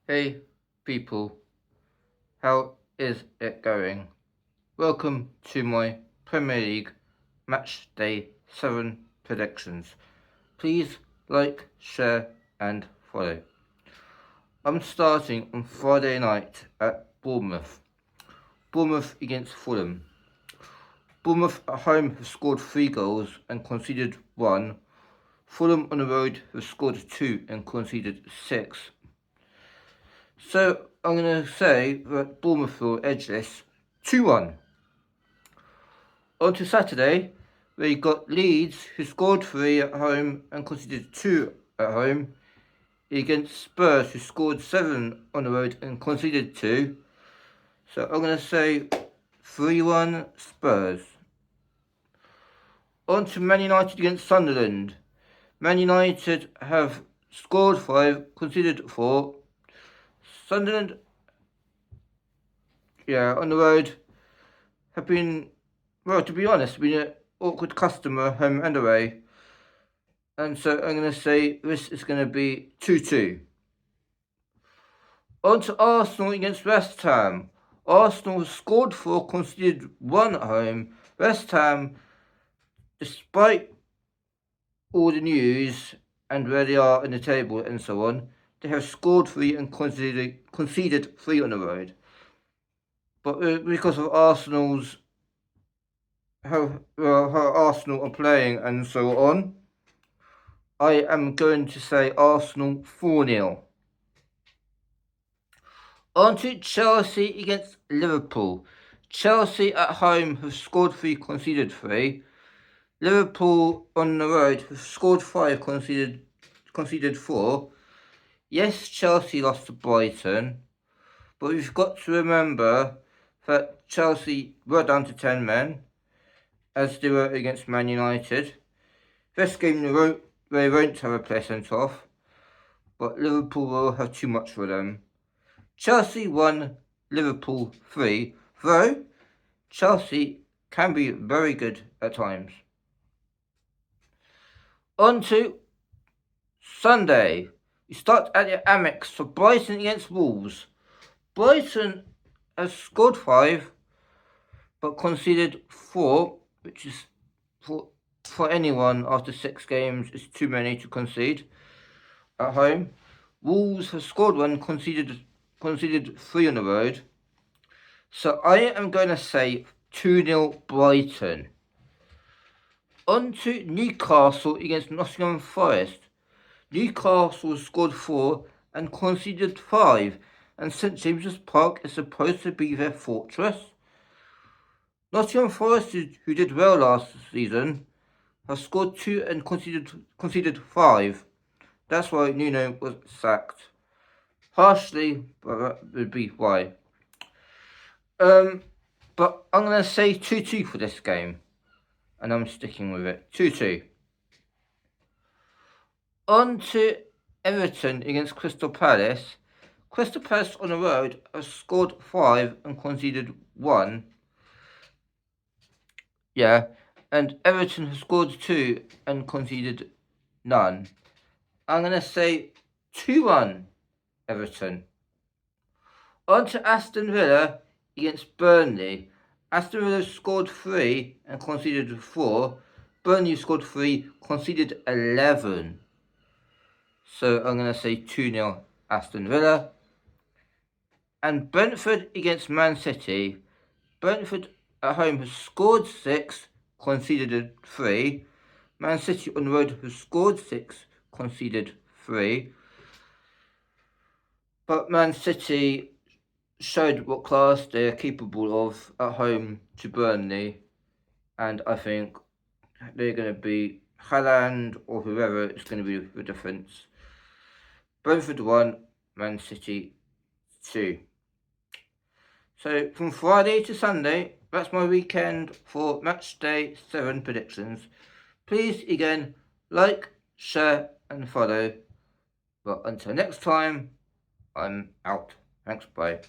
Hey people, how is it going? Welcome to my Premier League Matchday 7 predictions. Please like, share and follow. I'm starting on Friday night at Bournemouth. Bournemouth against Fulham. Bournemouth at home have scored 3 goals and conceded 1. Fulham on the road have scored 2 and conceded 6. So I'm going to say that Bournemouth will edge this 2-1. On to Saturday, we got Leeds, who scored 3 at home and conceded 2 at home, against Spurs, who scored 7 on the road and conceded 2. So I'm going to say 3-1 Spurs. On to Man United against Sunderland. Man United have scored 5, conceded 4. Sunderland, on the road, have been, well, to be honest, been an awkward customer home and away. And so I'm going to say this is going to be 2-2. On to Arsenal against West Ham. Arsenal scored 4, conceded 1 at home. West Ham, despite all the news and where they are in the table and so on, they have scored 3 and conceded 3 on the road. But because of Arsenal's how Arsenal are playing and so on, I am going to say Arsenal 4-0. On to Chelsea against Liverpool. Chelsea at home have scored 3, conceded 3. Liverpool on the road have scored 5, conceded 4. Yes, Chelsea lost to Brighton, but we've got to remember that Chelsea were down to 10 men, as they were against Man United. This game they won't have a player sent off, but Liverpool will have too much for them. Chelsea 1, Liverpool 3, though Chelsea can be very good at times. On to Sunday. We start at the Amex for Brighton against Wolves. Brighton has scored 5, but conceded 4, which is for anyone after 6 games is too many to concede at home. Wolves have scored 1, conceded 3 on the road. So I am going to say 2-0 Brighton. On to Newcastle against Nottingham Forest. Newcastle scored 4 and conceded 5, and St James's Park is supposed to be their fortress. Nottingham Forest, who did well last season, have scored 2 and conceded 5. That's why Nuno was sacked. Harshly, but that would be why. But I'm going to say 2-2 for this game, and I'm sticking with it. 2-2. On to Everton against Crystal Palace. Crystal Palace on the road have scored 5 and conceded 1. And Everton have scored 2 and conceded none. I'm going to say 2-1 Everton. On to Aston Villa against Burnley. Aston Villa scored 3 and conceded 4. Burnley scored 3, conceded 11. So I'm going to say 2-0 Aston Villa. And Brentford against Man City. Brentford at home has scored 6, conceded 3. Man City on the road has scored 6, conceded 3. But Man City showed what class they're capable of at home to Burnley. And I think they're going to be Haaland or whoever is going to be the difference. Brentford 1, Man City 2. So from Friday to Sunday, that's my weekend for Matchday 7 predictions. Please again like, share and follow. But until next time, I'm out. Thanks, bye.